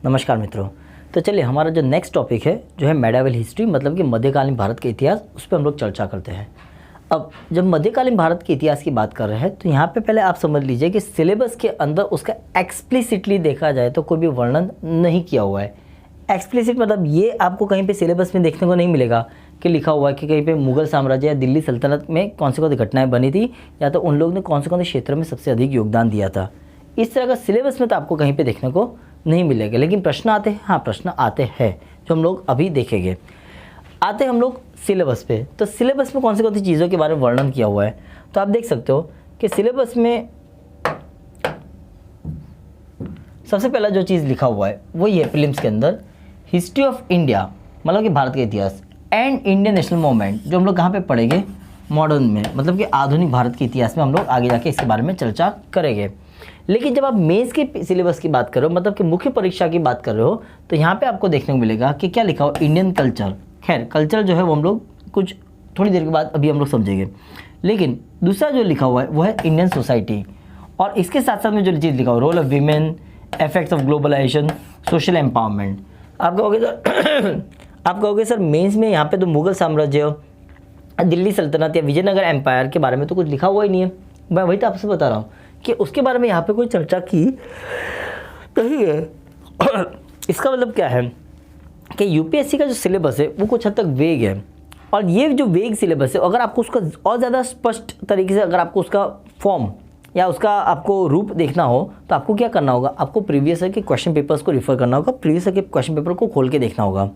नमस्कार मित्रों। तो चलिए हमारा जो नेक्स्ट टॉपिक है जो है मेडिवल हिस्ट्री, मतलब कि मध्यकालीन भारत के इतिहास, उस पर हम लोग चर्चा करते हैं। अब जब मध्यकालीन भारत के इतिहास की बात कर रहे हैं तो यहाँ पे पहले आप समझ लीजिए कि सिलेबस के अंदर उसका एक्सप्लिसिटली देखा जाए तो कोई भी वर्णन नहीं किया हुआ है। एक्सप्लिसिट मतलब ये आपको कहीं पे सिलेबस में देखने को नहीं मिलेगा कि लिखा हुआ है कि कहीं पे मुगल साम्राज्य या दिल्ली सल्तनत में कौन सी घटनाएं बनी थी या तो उन लोगों ने कौन से क्षेत्र में सबसे अधिक योगदान दिया था। इस तरह का सिलेबस में तो आपको कहीं पे देखने को नहीं मिलेगा, लेकिन प्रश्न आते हैं। हाँ, प्रश्न आते हैं जो हम लोग अभी देखेंगे। आते हैं हम लोग सिलेबस पे। तो सिलेबस में कौन सी चीज़ों के बारे में वर्णन किया हुआ है, तो आप देख सकते हो कि सिलेबस में सबसे पहला जो चीज़ लिखा हुआ है वो ये प्रीलिम्स के अंदर हिस्ट्री ऑफ इंडिया, मतलब कि भारत का इतिहास, एंड इंडियन नेशनल मूवमेंट, जो हम लोग कहाँ पे पढ़ेंगे, मॉडर्न में, मतलब कि आधुनिक भारत के इतिहास में हम लोग आगे जाके इसके बारे में चर्चा करेंगे। लेकिन जब आप मेंस के सिलेबस की बात कर रहे हो, मतलब कि मुख्य परीक्षा की बात कर रहे हो, तो यहाँ पे आपको देखने को मिलेगा कि क्या लिखा हो, इंडियन कल्चर। खैर कल्चर जो है वो हम लोग कुछ थोड़ी देर के बाद अभी हम लोग समझेंगे। लेकिन दूसरा जो लिखा हुआ है वो है इंडियन सोसाइटी, और इसके साथ साथ में जो चीज़ लिखा हुआ, role of women, effects of globalization, social empowerment. आप कहोगे सर मेंस में यहाँ पे तो मुगल साम्राज्य, दिल्ली सल्तनत या विजयनगर एम्पायर के बारे में तो कुछ लिखा हुआ ही नहीं है। मैं वही तो आपसे बता रहा हूँ कि उसके बारे में यहाँ पे कोई चर्चा की नहीं है। इसका मतलब क्या है कि यूपीएससी का जो सिलेबस है वो कुछ हद तक वेग है, और ये जो वेग सिलेबस है, अगर आपको उसका और ज़्यादा स्पष्ट तरीके से अगर आपको उसका फॉर्म या उसका आपको रूप देखना हो तो आपको क्या करना होगा, आपको प्रीवियस ईयर के क्वेश्चन पेपर्स को रिफ़र करना होगा, प्रीवियस ईयर के क्वेश्चन पेपर को खोल के देखना होगा।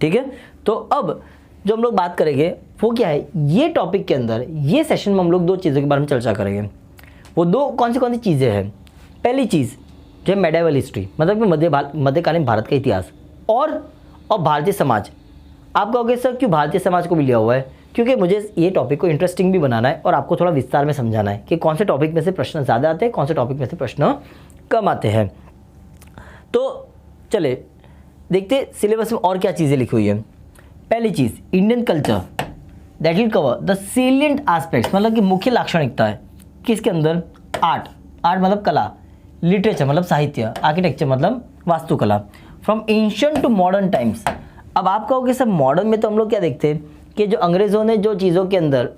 ठीक है, तो अब जो हम लोग बात करेंगे वो क्या है, ये टॉपिक के अंदर ये सेशन में हम लोग दो चीज़ों के बारे में चर्चा करेंगे। वो दो कौन सी चीज़ें हैं। पहली चीज़ जो है मेडिवल हिस्ट्री, मतलब कि मध्यकालीन भारत का इतिहास, और भारतीय समाज। आप कहोगे सर क्यों भारतीय समाज को भी लिया हुआ है, क्योंकि मुझे ये टॉपिक को इंटरेस्टिंग भी बनाना है और आपको थोड़ा विस्तार में समझाना है कि कौन से टॉपिक में से प्रश्न ज़्यादा आते हैं, कौन से टॉपिक में से प्रश्न कम आते हैं। तो चले देखते सिलेबस में और क्या चीज़ें लिखी हुई है। पहली चीज़, Indian culture, that will cover the salient aspects, मतलब कि मुख्य लाक्षणिकता है किसके अंदर, आर्ट मतलब कला, लिटरेचर मतलब साहित्य, आर्किटेक्चर मतलब वास्तुकला, from ancient to modern times. अब आप कहोगे सर मॉडर्न में तो हम लोग क्या देखते हैं कि जो अंग्रेज़ों ने जो चीज़ों के अंदर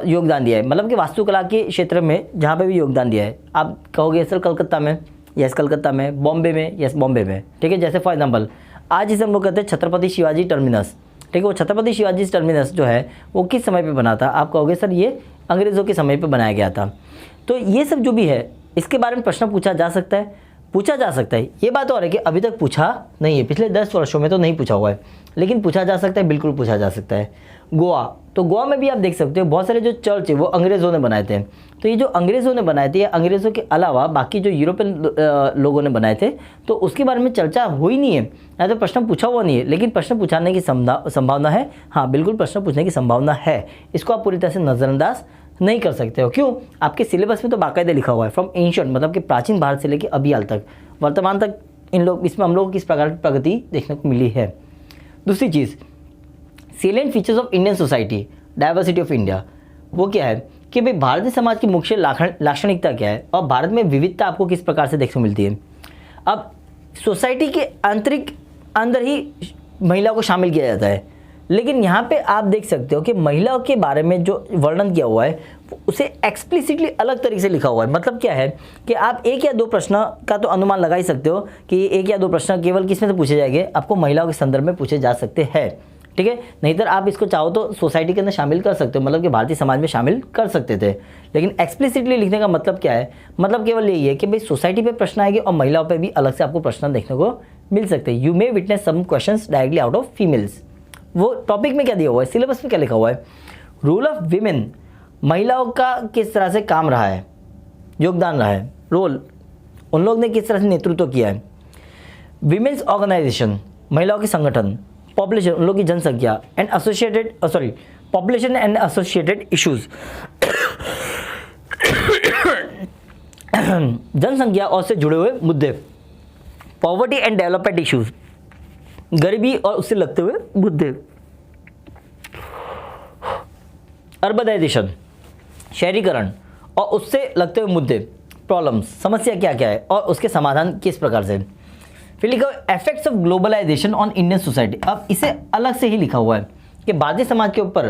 योगदान दिया है, मतलब कि वास्तुकला के क्षेत्र में जहाँ पे भी योगदान दिया है, आप कहोगे सर कलकत्ता में, यस कलकत्ता में, बॉम्बे में, यस बॉम्बे में। ठीक है, जैसे फॉर एग्जांपल आज जिसे हम लोग कहते हैं छत्रपति शिवाजी टर्मिनस। ठीक है, वो छत्रपति शिवाजी टर्मिनस जो है वो किस समय पे बना था, आप कहोगे सर ये अंग्रेज़ों के समय पे बनाया गया था। तो ये सब जो भी है इसके बारे में प्रश्न पूछा जा सकता है। ये बात और है कि अभी तक पूछा नहीं है, पिछले 10 वर्षों में तो नहीं पूछा हुआ है, लेकिन पूछा जा सकता है, बिल्कुल पूछा जा सकता है। गोवा, तो गोवा में भी आप देख सकते हो बहुत सारे जो चर्च है वो अंग्रेज़ों ने बनाए थे। तो ये जो अंग्रेज़ों ने बनाए थे या अंग्रेज़ों के अलावा बाकी जो यूरोपियन लोगों ने बनाए थे, तो उसके बारे में चर्चा हुई नहीं है, या तो प्रश्न पूछा हुआ नहीं है, लेकिन प्रश्न पूछाने की संभावना है। हाँ बिल्कुल, प्रश्न पूछने की संभावना है, इसको आप पूरी तरह से नज़रअंदाज नहीं कर सकते हो। क्यों, आपके सिलेबस में तो बाकायदे लिखा हुआ है फ्रॉम एंशिएंट, मतलब कि प्राचीन भारत से लेकर अभी हाल तक, वर्तमान तक इसमें हम लोग किस प्रकार की प्रगति देखने को मिली है। दूसरी चीज़, salient features of Indian society, diversity of India. वो क्या है कि भाई भारतीय समाज की मुख्य लाक्षणिकता क्या है और भारत में विविधता आपको किस प्रकार से देखने को मिलती है। अब सोसाइटी के अंदर ही महिला को शामिल किया जाता है, लेकिन यहाँ पे आप देख सकते हो कि महिलाओं के बारे में जो वर्णन किया हुआ है उसे एक्सप्लिसिटली अलग तरीके से लिखा हुआ है। मतलब क्या है कि आप एक या दो प्रश्न का तो अनुमान लगा ही सकते हो कि एक या दो प्रश्न केवल किस में से पूछे जाएंगे, आपको महिलाओं के संदर्भ में पूछे जा सकते हैं। ठीक है, नहीं तो आप इसको चाहो तो सोसाइटी के अंदर शामिल कर सकते हो, मतलब कि भारतीय समाज में शामिल कर सकते थे। लेकिन एक्सप्लिसिटली लिखने का मतलब क्या है, मतलब केवल यही है कि भाई सोसाइटी पे प्रश्न आएंगे और महिलाओं पे भी अलग से आपको प्रश्न देखने को मिल सकते हैं। You may witness some questions directly out of females. वो टॉपिक में क्या दिया हुआ है, सिलेबस में क्या लिखा हुआ है, रोल ऑफ वीमेन, महिलाओं का किस तरह से काम रहा है, योगदान रहा है, रोल उन लोग ने किस तरह से नेतृत्व किया है, वीमेन्स ऑर्गेनाइजेशन, महिलाओं के संगठन, पॉपुलेशन उन लोग की जनसंख्या and population and associated issues, जनसंख्या और से जुड़े हुए मुद्दे, पॉवर्टी एंड डेवलपमेंट इश्यूज, गरीबी और उससे लगते हुए मुद्दे, अर्बनाइजेशन, शहरीकरण और उससे लगते हुए मुद्दे, प्रॉब्लम्स, समस्या क्या क्या है और उसके समाधान किस प्रकार से, फिर लिखा हुआ effects of globalization on Indian society. अब इसे अलग से ही लिखा हुआ है कि भारतीय समाज के ऊपर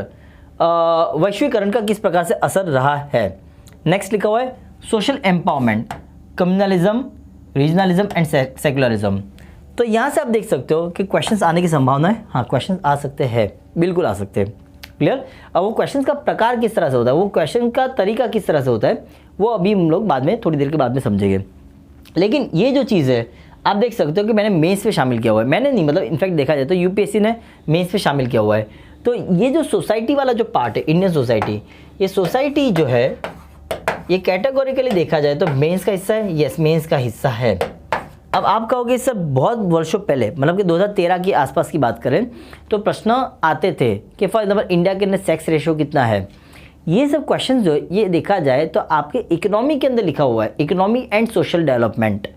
वैश्वीकरण का किस प्रकार से असर रहा है। नेक्स्ट लिखा हुआ है social empowerment, communalism, regionalism and secularism. तो यहाँ से आप देख सकते हो कि क्वेश्चंस आने की संभावना है। हाँ, क्वेश्चंस आ सकते हैं, बिल्कुल आ सकते हैं। क्लियर। अब वो क्वेश्चंस का प्रकार किस तरह से होता है, वो क्वेश्चन का तरीका किस तरह से होता है, वो अभी हम लोग बाद में, थोड़ी देर के बाद में समझेंगे। लेकिन ये जो चीज़ है आप देख सकते हो कि मैंने मेंस पे शामिल किया हुआ है। मैंने नहीं, मतलब इनफैक्ट देखा जाए तो यूपीएससी ने मेंस पे शामिल किया हुआ है। तो ये जो सोसाइटी वाला जो पार्ट है, इंडियन सोसाइटी, ये सोसाइटी जो है ये कैटेगोरिकली देखा जाए तो मेंस का हिस्सा है। यस, मेंस का हिस्सा है। अब आप कहोगे सर बहुत वर्षों पहले, मतलब कि 2013 के आसपास की बात करें तो प्रश्न आते थे कि फॉर एग्जाम्पल इंडिया के अंदर सेक्स रेशियो कितना है। ये सब क्वेश्चन जो ये देखा जाए तो आपके इकोनॉमी के अंदर लिखा हुआ है, इकोनॉमी एंड सोशल डेवलपमेंट।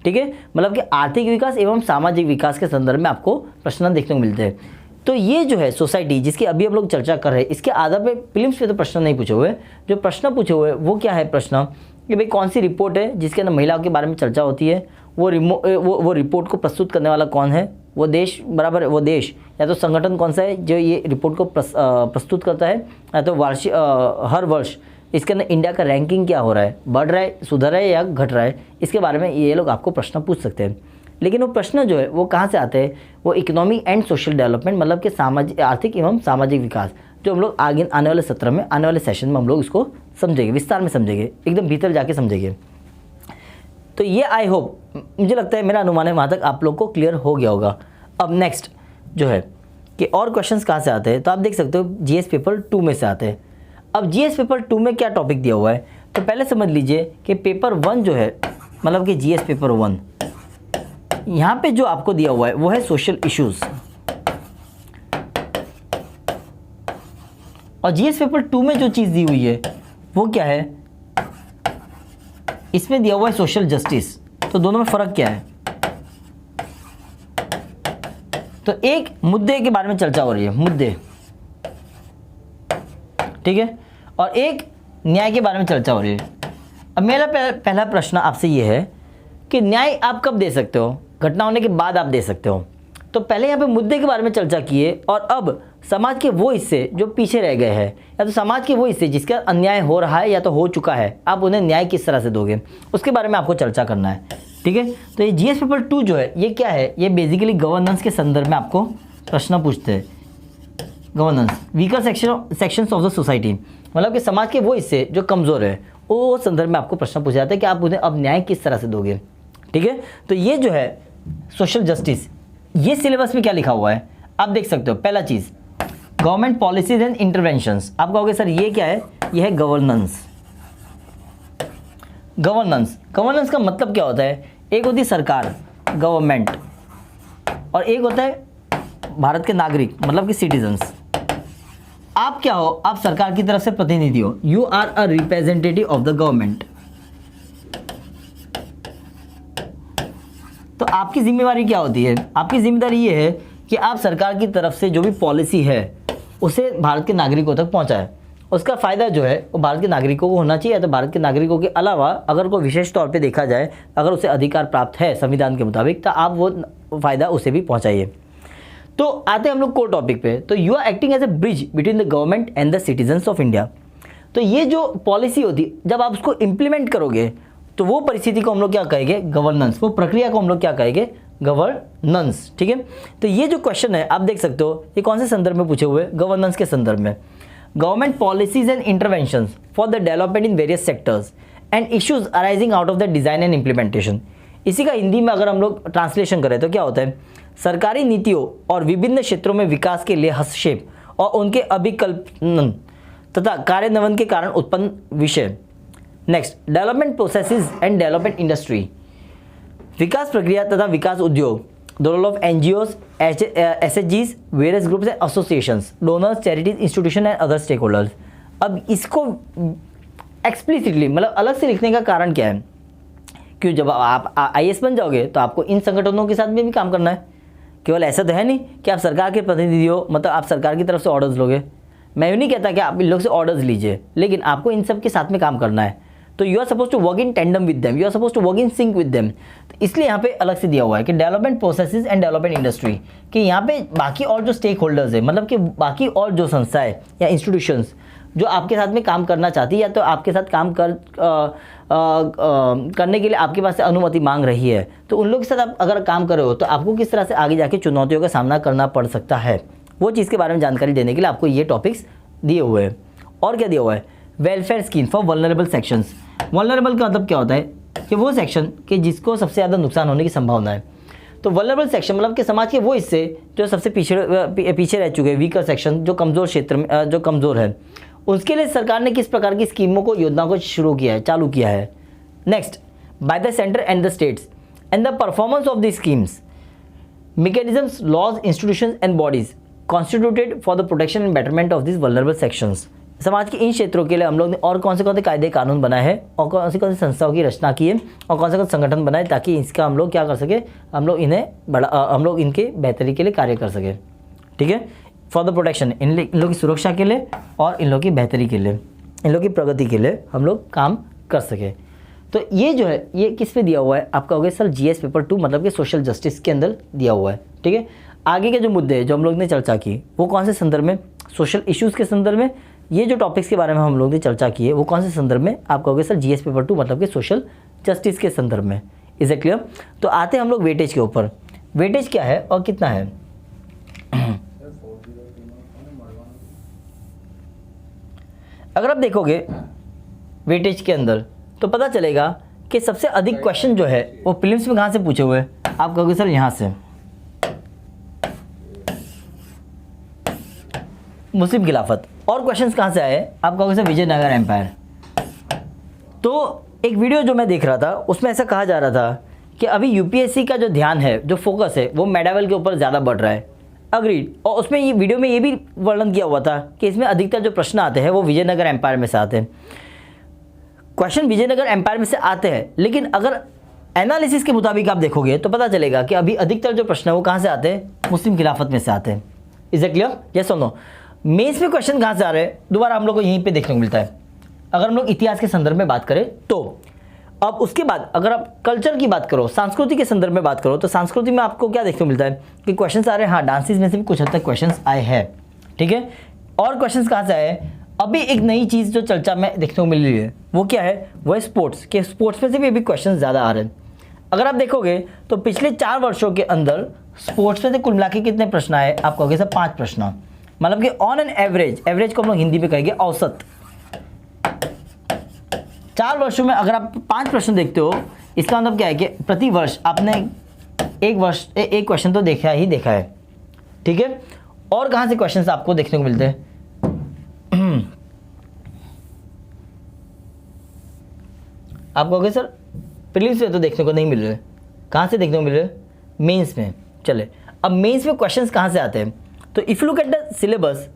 ठीक है, मतलब कि आर्थिक विकास एवं सामाजिक विकास के संदर्भ में आपको प्रश्न देखने को मिलते हैं। तो ये जो है सोसाइटी जिसकी अभी हम लोग चर्चा कर रहे हैं, इसके आधार पे प्रीलिम्स पे तो प्रश्न नहीं पूछे हुए। जो प्रश्न पूछे हुए वो क्या है प्रश्न, कि भाई कौन सी रिपोर्ट है जिसके अंदर महिलाओं के बारे में चर्चा होती है, वो रिपोर्ट को प्रस्तुत करने वाला कौन है, वो देश बराबर वो देश या तो संगठन कौन सा है जो ये रिपोर्ट को प्रस्तुत करता है, या तो वार्षिक हर वर्ष इसके अंदर इंडिया का रैंकिंग क्या हो रहा है, बढ़ रहा है, सुधर रहा है या घट रहा है, इसके बारे में ये लोग आपको प्रश्न पूछ सकते हैं। लेकिन वो प्रश्न जो है वो कहाँ से आते हैं, वो इकोनॉमी एंड सोशल डेवलपमेंट, मतलब कि सामाजिक, आर्थिक एवं सामाजिक विकास, जो हम लोग आगे आने वाले सत्र में, आने वाले सेशन में हम लोग इसको समझेंगे, विस्तार में समझेंगे, एकदम भीतर जाके समझेंगे। तो ये आई होप, मुझे लगता है, मेरा अनुमान है वहाँ तक आप लोग को क्लियर हो गया होगा। अब नेक्स्ट जो है कि और क्वेश्चंस कहाँ से आते हैं, तो आप देख सकते हो जीएस पेपर 2 में से आते हैं। अब जीएस पेपर 2 में क्या टॉपिक दिया हुआ है, तो पहले समझ लीजिए कि पेपर 1 जो है, मतलब कि जीएस पेपर 1, यहाँ पे जो आपको दिया हुआ है वो है सोशल इश्यूज। और जीएस पेपर 2 में जो चीज़ दी हुई है वो क्या है, इसमें दिया हुआ है सोशल जस्टिस। तो दोनों में फ़र्क क्या है, तो एक मुद्दे के बारे में चर्चा हो रही है, मुद्दे, ठीक है, और एक न्याय के बारे में चर्चा हो रही है। अब मेरा पहला प्रश्न आपसे ये है कि न्याय आप कब दे सकते हो, घटना होने के बाद आप दे सकते हो। तो पहले यहाँ पे मुद्दे के बारे में चर्चा किए, और अब समाज के वो हिस्से जो पीछे रह गए हैं, या तो समाज के वो हिस्से जिसका अन्याय हो रहा है या तो हो चुका है, आप उन्हें न्याय किस तरह से दोगे, उसके बारे में आपको चर्चा करना है। ठीक है, तो ये जीएस पेपर 2 जो है ये क्या है, ये बेसिकली गवर्नेंस के संदर्भ में आपको प्रश्न पूछते हैं। Governance, weaker sections of the society, मतलब कि समाज के वो हिस्से जो कमज़ोर है, वो संदर्भ में आपको प्रश्न पूछा जाता है कि आप उन्हें अब न्याय किस तरह से दोगे। ठीक है, तो ये जो है सोशल जस्टिस, ये सिलेबस में क्या लिखा हुआ है आप देख सकते हो। पहला चीज़ गवर्नमेंट पॉलिसीज एंड इंटरवेंशंस। आप कहोगे सर ये क्या है, ये है गवर्नेंस। गवर्नेंस का मतलब क्या होता है, एक होती है सरकार, गवर्नमेंट, और एक होता है भारत के नागरिक, मतलब कि सिटीजन्स। आप क्या हो, आप सरकार की तरफ से प्रतिनिधि हो, you are a representative of the government. तो आपकी जिम्मेवारी क्या होती है, आपकी जिम्मेदारी ये है कि आप सरकार की तरफ से जो भी पॉलिसी है उसे भारत के नागरिकों तक पहुंचाएं। उसका फ़ायदा जो है वो भारत के नागरिकों को होना चाहिए, या तो भारत के नागरिकों के अलावा अगर कोई विशेष तौर पे देखा जाए, अगर उसे अधिकार प्राप्त है संविधान के मुताबिक, तो आप वो फ़ायदा उसे भी पहुँचाइए। तो आते हैं हम लोग कोर टॉपिक पे। तो you are acting as a bridge between the government and the citizens of India. तो ये जो पॉलिसी होती, जब आप उसको इम्प्लीमेंट करोगे तो वो परिस्थिति को हम लोग क्या कहेंगे, गवर्नेंस। वो प्रक्रिया को हम लोग क्या कहेंगे, गवर्नेंस। ठीक है, तो ये जो क्वेश्चन है आप देख सकते हो, ये कौन से संदर्भ में पूछे हुए, गवर्नेंस के संदर्भ में। Government policies and interventions for the development in various sectors and issues arising out of the design and implementation. इसी का हिंदी में अगर हम लोग ट्रांसलेशन करें तो क्या होता है, सरकारी नीतियों और विभिन्न क्षेत्रों में विकास के लिए हस्तक्षेप और उनके अभिकल्पन तथा कार्यान्वयन के कारण उत्पन्न विषय। Next, development processes and development industry, विकास प्रक्रिया तथा विकास उद्योग, द रोल ऑफ एनजीओज, एसएचजीज, various groups and associations, donors, charities, institution and other stake holders. अब इसको एक्सप्लिसिटली, मतलब अलग से लिखने का कारण क्या है, क्यों जब आप आईएएस बन जाओगे तो आपको इन संगठनों के साथ में भी काम करना है। केवल ऐसा तो है नहीं कि आप सरकार के प्रतिनिधि हो, मतलब आप सरकार की तरफ से ऑर्डर्स लोगे। मैं ये नहीं कहता कि आप इन लोग से ऑर्डर्स लीजिए, लेकिन आपको इन सब के साथ में काम करना है। तो you are suppose to work in tandem with them, you are suppose to work in sync with them. तो इसलिए यहाँ पे अलग से दिया हुआ है कि development processes and development industry, कि यहाँ पे बाकी और जो स्टेक होल्डर्स है, मतलब कि बाकी और जो संस्थाएं या इंस्टीट्यूशंस जो आपके साथ में काम करना चाहती है या तो आपके साथ काम करने के लिए आपके पास से अनुमति मांग रही है, तो उन लोगों के साथ आप अगर काम कर रहे हो तो आपको किस तरह से आगे जाके चुनौतियों का सामना करना पड़ सकता है, वो चीज़ के बारे में जानकारी देने के लिए आपको ये टॉपिक्स दिए हुए हैं। और क्या दिया हुआ है, welfare scheme for vulnerable sections. Vulnerable का मतलब क्या होता है कि वो सेक्शन कि जिसको सबसे ज़्यादा नुकसान होने की संभावना है। तो वल्नरेबल सेक्शन मतलब कि समाज के वो हिस्से जो सबसे पीछे रह चुके हैं, वीकर सेक्शन, जो कमज़ोर क्षेत्र में जो कमज़ोर है, उसके लिए सरकार ने किस प्रकार की स्कीमों को, योजनाओं को शुरू किया है, चालू किया है। Next, by the centre and the states and the performance of the schemes, mechanisms, laws, institutions and bodies constituted for the protection and betterment of these vulnerable sections। समाज के इन क्षेत्रों के लिए हम लोग ने और कौन से कायदे कानून बनाए हैं और कौन सी संस्थाओं की रचना की है और कौन से संगठन बनाए ताकि इसका हम लोग क्या कर सके, हम लोग इनके बेहतरी के लिए कार्य कर सके। ठीक है, फॉर द प्रोटेक्शन, इन लोगों की सुरक्षा के लिए और इन लोगों की बेहतरी के लिए, इन लोगों की प्रगति के लिए हम लोग काम कर सके। तो ये जो है ये किस पे दिया हुआ है, आपका हो गया सर जीएस पेपर 2 मतलब कि सोशल जस्टिस के अंदर दिया हुआ है। ठीक है, आगे के जो मुद्दे हैं जो हम लोग ने चर्चा की वो कौन से संदर्भ में, सोशल इश्यूज़ के संदर्भ में। ये जो टॉपिक्स के बारे में हम लोग ने चर्चा की है वो कौन से संदर्भ में, आपका हो गया सर जीएस पेपर 2 मतलब कि सोशल जस्टिस के संदर्भ में। Is a clear. तो आते हैं हम लोग वेटेज के ऊपर। वेटेज क्या है और कितना है। अगर आप देखोगे वेटेज के अंदर तो पता चलेगा कि सबसे अधिक क्वेश्चन जो है वो प्रीलिम्स में कहाँ से पूछे हुए हैं, आप कहोगे सर यहाँ से, मुस्लिम खिलाफत। और क्वेश्चंस कहाँ से आए, आप कहोगे सर विजयनगर एम्पायर। तो एक वीडियो जो मैं देख रहा था उसमें ऐसा कहा जा रहा था कि अभी यूपीएससी का जो ध्यान है, जो फोकस है वो मेडावल के ऊपर ज़्यादा बढ़ रहा है। अग्रीड। और उसमें ये वीडियो में ये भी वर्णन किया हुआ था कि इसमें अधिकतर जो प्रश्न आते हैं वो विजयनगर एम्पायर में से आते हैं। क्वेश्चन विजयनगर एम्पायर में से आते हैं, लेकिन अगर एनालिसिस के मुताबिक आप देखोगे तो पता चलेगा कि अभी अधिकतर जो प्रश्न है वो कहाँ से आते हैं, मुस्लिम खिलाफत में से आते हैं। इज ए क्लियर, यस और नो। मेंस में क्वेश्चन कहाँ से आ रहे हैं, दोबारा हम लोग को यहीं पे देखने को मिलता है। अगर हम लोग इतिहास के संदर्भ में बात करें तो अब उसके बाद अगर आप कल्चर की बात करो, संस्कृति के संदर्भ में बात करो, तो संस्कृति में आपको क्या देखने को मिलता है कि क्वेश्चंस आ रहे हैं। हाँ, डांसेस में से भी कुछ हद तक क्वेश्चंस आए हैं। ठीक है, और क्वेश्चंस कहाँ से आए हैं, अभी एक नई चीज़ जो चर्चा में देखने को मिल रही है वो क्या है, वो है स्पोर्ट्स के। स्पोर्ट्स में से भी अभी क्वेश्चन ज़्यादा आ रहे हैं। अगर आप देखोगे तो पिछले 4 वर्षों के अंदर स्पोर्ट्स में से कुल मिला के कितने प्रश्न आए, आप कहोगे सर 5 प्रश्न। मतलब कि ऑन एन एवरेज, एवरेज को हम लोग हिंदी में कहेंगे औसत, 4 वर्षों में अगर आप 5 प्रश्न देखते हो, इसका मतलब क्या है कि प्रति वर्ष आपने एक क्वेश्चन तो देखा है। ठीक है, और कहाँ से क्वेश्चंस आपको देखने को मिलते हैं, आप कहोगे सर प्रीलिम्स में तो देखने को नहीं मिल रहे, कहाँ से देखने को मिल रहे, मेंस में। चले, अब मेंस में क्वेश्चंस कहाँ से आते हैं, तो if you look at the syllabus,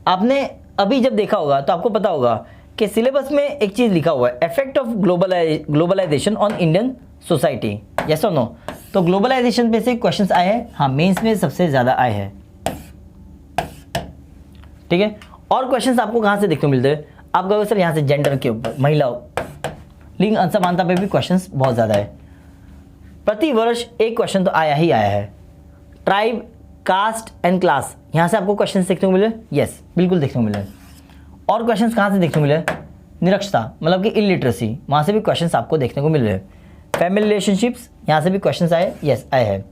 आपने अभी जब देखा होगा तो आपको पता होगा कि सिलेबस में एक चीज़ लिखा हुआ है, effect of globalization on Indian society. Yes और नो। तो ग्लोबलाइजेशन पे से क्वेश्चंस आए हैं, हाँ मेंस में सबसे ज़्यादा आए हैं। ठीक है, और क्वेश्चंस आपको कहाँ से देखने को मिलते हैं, आप कहोगे सर यहाँ से जेंडर के ऊपर, महिलाओं, लिंग असमानता पे भी क्वेश्चंस बहुत ज़्यादा है। प्रति वर्ष एक क्वेश्चन तो आया ही आया है। ट्राइब, कास्ट एंड क्लास, यहाँ से आपको क्वेश्चन देखने को मिले, यस बिल्कुल देखने को मिले। और क्वेश्चंस कहाँ से देखने को मिले, निरक्षरता मतलब कि इलिटरेसी, वहाँ से भी क्वेश्चंस आपको देखने को मिल रहे हैं। फैमिली रिलेशनशिप्स, यहाँ से भी क्वेश्चंस आए, यस आए हैं।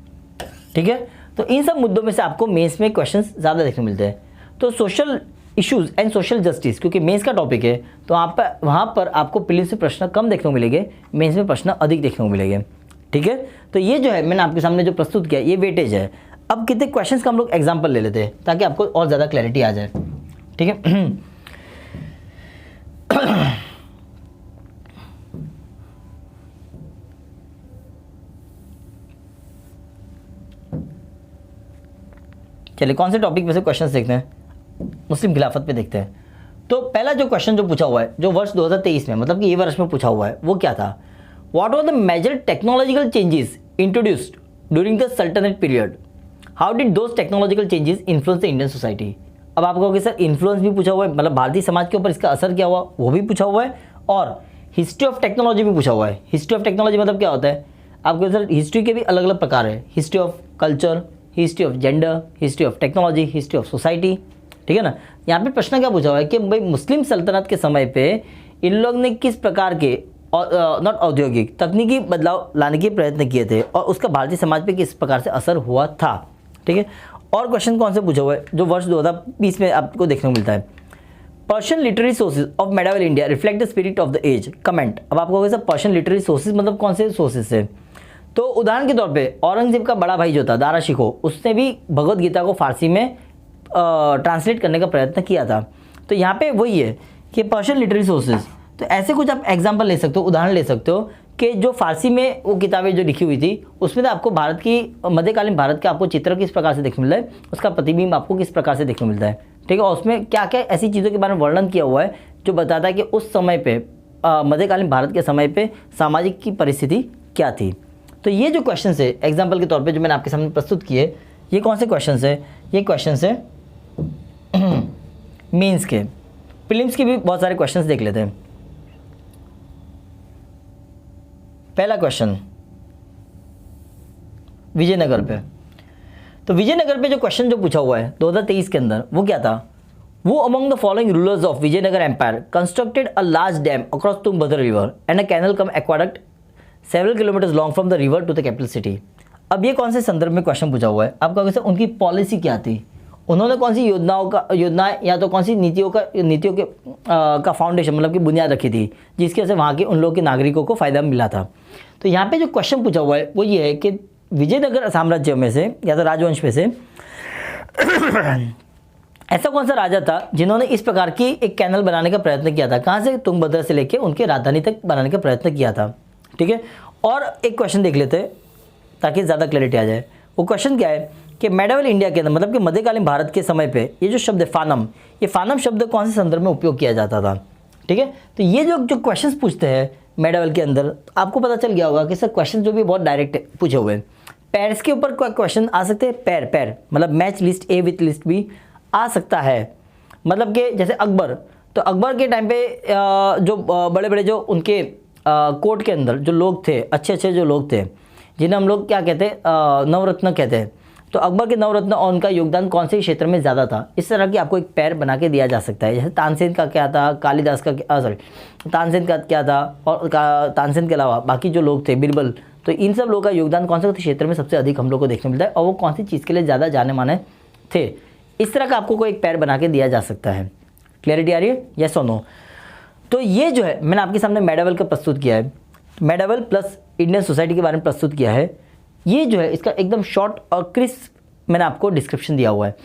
ठीक है, तो इन सब मुद्दों में से आपको मेंस में क्वेश्चंस ज़्यादा देखने को मिलते हैं। तो social issues and social justice, क्योंकि मेंस का टॉपिक है तो वहाँ पर आपको प्रीलिम्स से प्रश्न कम देखने को मिलेंगे, मेंस में प्रश्न अधिक देखने को मिलेंगे। ठीक है, तो ये जो है मैंने आपके सामने जो प्रस्तुत किया ये वेटेज है। अब कितने क्वेश्चंस का हम लोग एग्जाम्पल ले लेते हैं ताकि आपको और ज़्यादा क्लैरिटी आ जाए। ठीक है, चलिए कौन से टॉपिक पे से क्वेश्चंस देखते हैं, मुस्लिम खिलाफत पे देखते हैं। तो पहला जो क्वेश्चन जो पूछा हुआ है, जो वर्ष 2023 में मतलब कि ये वर्ष में पूछा हुआ है, वो क्या था, what were the major technological changes introduced during the sultanate period, how did those technological changes influence the Indian society. अब आप कहोगे सर इन्फ्लुएंस भी पूछा हुआ है, मतलब भारतीय समाज के ऊपर इसका असर क्या हुआ वो भी पूछा हुआ है, और हिस्ट्री ऑफ टेक्नोलॉजी भी पूछा हुआ है। हिस्ट्री ऑफ टेक्नोलॉजी मतलब क्या होता है, आपको सर हिस्ट्री के भी अलग अलग प्रकार है, history of culture, history of gender, history of technology, history of society, ठीक है ना। यहाँ पे प्रश्न क्या पूछा हुआ है कि भाई मुस्लिम सल्तनत के समय पे इन लोग ने किस प्रकार के नॉट औद्योगिक तकनीकी बदलाव लाने के प्रयत्न किए थे और उसका भारतीय समाज पे किस प्रकार से असर हुआ था, ठीक है। और क्वेश्चन कौन से पूछा हुआ है जो वर्ष 2020 में आपको देखने को मिलता है, Persian literary sources of medieval India reflect the spirit of the age, comment. अब आपको कहोगे सर पर्शियन लिटरेरी सोर्सेज मतलब कौन से सोर्सेज है, तो उदाहरण के तौर पे औरंगजेब का बड़ा भाई जो था दारा शिकोह, उसने भी भगवद गीता को फारसी में ट्रांसलेट करने का प्रयत्न किया था। तो यहाँ पे वही है कि पर्शियन लिटरेरी सोर्सेज, तो ऐसे कुछ आप एग्जाम्पल ले सकते हो, उदाहरण ले सकते हो कि जो फारसी में वो किताबें जो लिखी हुई थी उसमें तो आपको भारत की मध्यकालीन भारत का आपको चित्र किस प्रकार से देखने मिलता है, उसका प्रतिबिंब आपको किस प्रकार से देखने मिलता है, ठीक है। और उसमें क्या क्या ऐसी चीज़ों के बारे में वर्णन किया हुआ है जो बताता है कि उस समय पे मध्यकालीन भारत के समय पे सामाजिक की परिस्थिति क्या थी। तो ये जो क्वेश्चन है एग्जाम्पल के तौर पर जो मैंने आपके सामने प्रस्तुत किए, ये कौन से क्वेश्चन है, ये क्वेश्चन है मेंस के। प्रीलिम्स के भी बहुत सारे क्वेश्चंस देख लेते हैं। पहला क्वेश्चन विजयनगर पे, तो विजयनगर पे जो क्वेश्चन जो पूछा हुआ है 2023 के अंदर वो क्या था, वो among the following rulers of Vijayanagar empire constructed a large dam across Tungabhadra river and a canal cum aqueduct several kilometres long from the river to the capital city. अब ये कौन से संदर्भ में क्वेश्चन पूछा हुआ है, आप कहोगे सर उनकी पॉलिसी क्या थी, उन्होंने कौन सी योजनाएं या तो कौन सी नीतियों के का फाउंडेशन मतलब कि बुनियाद रखी थी जिसकी वजह से वहाँ के उन लोगों के नागरिकों को फ़ायदा मिला था। तो यहाँ पे जो क्वेश्चन पूछा हुआ है वो ये है कि विजयनगर साम्राज्य में से या तो राजवंश में से ऐसा कौन सा राजा था जिन्होंने इस प्रकार की एक कैनल बनाने का प्रयत्न किया था, कहाँ से, तुंगभद्रा से लेके उनके राजधानी तक बनाने का प्रयत्न किया था, ठीक है। और एक क्वेश्चन देख लेते हैं ताकि ज़्यादा क्लैरिटी आ जाए। वो क्वेश्चन क्या है कि मेडावल इंडिया के अंदर मतलब कि मध्यकालीन भारत के समय पे ये जो शब्द है फानम, ये फानम शब्द कौन से संदर्भ में उपयोग किया जाता था, ठीक है। तो ये जो क्वेश्चंस पूछते हैं मेडावल के अंदर, आपको पता चल गया होगा कि सर क्वेश्चन जो भी बहुत डायरेक्ट पूछे हुए हैं। पैर्स के ऊपर क्वेश्चन आ सकते हैं, पैर मतलब match list A with list B आ सकता है, मतलब कि जैसे अकबर, तो अकबर के टाइम पे जो बड़े बड़े जो उनके कोर्ट के अंदर जो लोग थे, अच्छे अच्छे जो लोग थे जिन्हें हम लोग क्या कहते हैं, नवरत्न कहते हैं, तो अकबर के नवरत्न और उनका योगदान कौन से क्षेत्र में ज़्यादा था, इस तरह की आपको एक पैर बना के दिया जा सकता है। जैसे तानसेन का क्या था, कालिदास का तानसेन का क्या था, और तानसेन के अलावा बाकी जो लोग थे बीरबल, तो इन सब लोगों का योगदान कौन से क्षेत्र में सबसे अधिक हम लोग को देखने मिलता है और वो कौन सी चीज़ के लिए ज़्यादा जाने माने थे, इस तरह का आपको कोई एक पैर बना के दिया जा सकता है। क्लियरिटी आ रही है, यस और नो। तो ये जो है मैंने आपके सामने मेडावल का प्रस्तुत किया है, मेडावल प्लस इंडियन सोसाइटी के बारे में प्रस्तुत किया है। ये जो है इसका एकदम शॉर्ट और क्रिस्प मैंने आपको डिस्क्रिप्शन दिया हुआ है।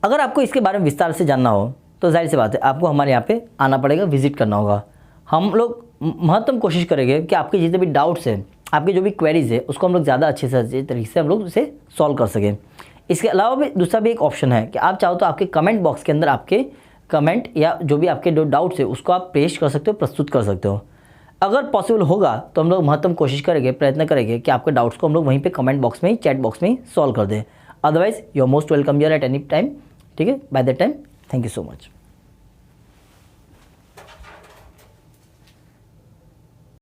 अगर आपको इसके बारे में विस्तार से जानना हो तो जाहिर सी बात है आपको हमारे यहाँ पे आना पड़ेगा, विजिट करना होगा। हम लोग महत्तम कोशिश करेंगे कि आपके जितने भी डाउट्स हैं, आपकी जो भी क्वेरीज है, उसको हम लोग ज़्यादा अच्छे से तरीके से हम लोग उसे सॉल्व कर सकें। इसके अलावा भी दूसरा भी एक ऑप्शन है कि आप चाहो तो आपके कमेंट बॉक्स के अंदर आपके कमेंट या जो भी आपके जो डाउट्स है उसको आप पेश कर सकते हो, प्रस्तुत कर सकते हो। अगर पॉसिबल होगा तो हम लोग महत्तम कोशिश करेंगे, प्रयत्न करेंगे कि आपके डाउट्स को हम लोग वहीं पे कमेंट बॉक्स में ही, चैट बॉक्स में ही सॉल्व कर दें। Otherwise you are most welcome here at any time, ठीक है। By that time, thank you so much.